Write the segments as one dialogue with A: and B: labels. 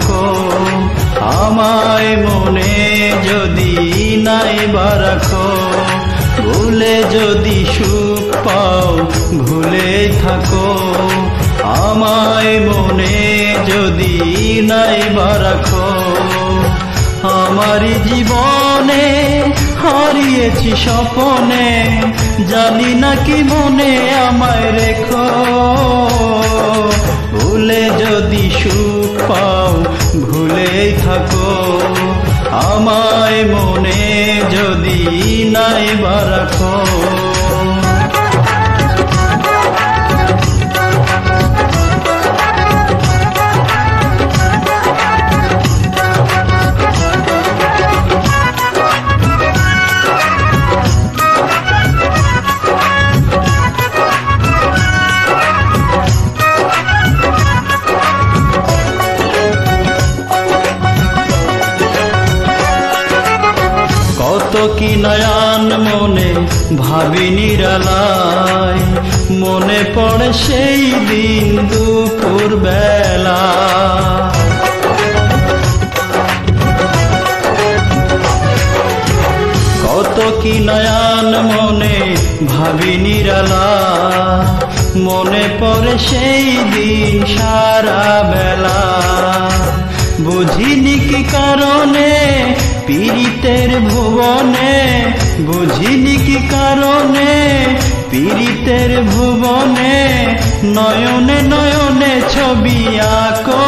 A: থাকো, আমায় মনে যদি নাই বা রাখো, ভুলে যদি সুখ পাও ভুলে থাকো, আমায় মনে যদি নাই বা রাখো। আমার জীবনে হারিয়েছি স্বপনে, জানি না কি মনে আমায় রেখো, ভুলে যদি সুখ পাও ভুলে থাকো, আমায় মনে যদি নাই বা রাখো। কত কি নয়ন মনে ভাবি নিরালায়, মনে পড়ে সেই দিন দুপুর বেলা। কত কি নয়ন মনে ভাবি নিরালায়, মনে পড়ে সেই দিন সারা বেলা। বুঝিনি কি কারণে পীড়িতের ভুবনে, বুঝিনি কি কারণে পীড়িতের ভুবনে, নয়নে নয়নে ছবি আঁকো,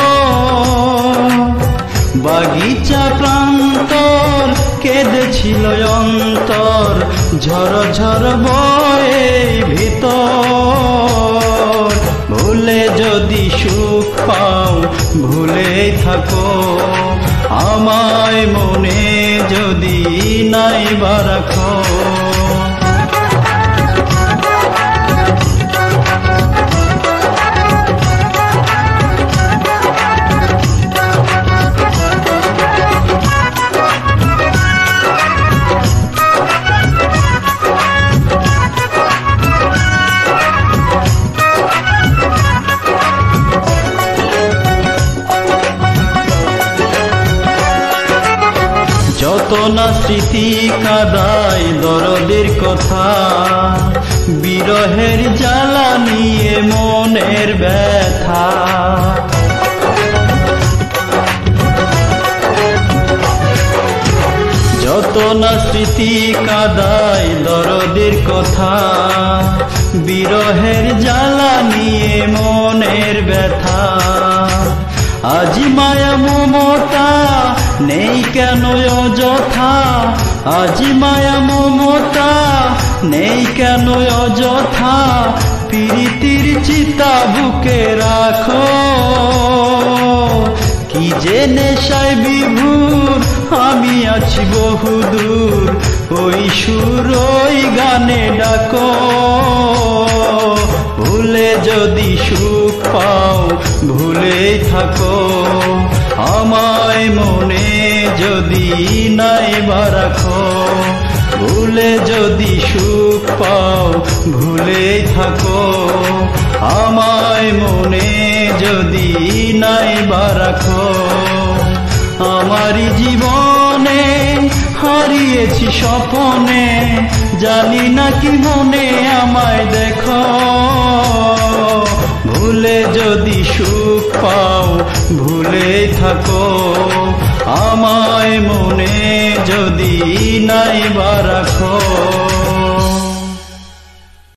A: বাগিচা প্রান্তর কেঁদেছিল অন্তর, ঝর ঝর বয়ে ভিতর, ভুলে যদি সুখ পাও ভুলে থাকো, আমায় মনে যদি নাই বা রাখো। যত না স্মৃতি কাদায় দরদের কথা, বিরহের জ্বালা নিয়ে মনের ব্যথা। যত না স্মৃতি কাদায় দরদের কথা, বিরহের জ্বালা নিয়ে মনের ব্যথা। আজি মায়া মমতা নেই কেন অযথা, আজি মায়া মমতা নেই কেন অযথা, প্রীতির চিতা বুকে রাখো, কি যে নেশায় বিভোর আমি আছি বহুদূর, ওই সুর ওই গানে ডাকো, ভুলে যদি সুখ পাও ভুলে থাকো, আমায় মনে যদি নাই বা রাখো, ভুলে যদি সুখ পাও ভুলে থাকো, আমায় মনে যদি নাই বা রাখো। আমার জীবনে হারিয়েছি স্বপনে, জানি না কি মনে আমায় দেখো, ভুলে যদি সুখ পাও ভুলে থাকো, আমায় মনে যদি নাই বা রাখো।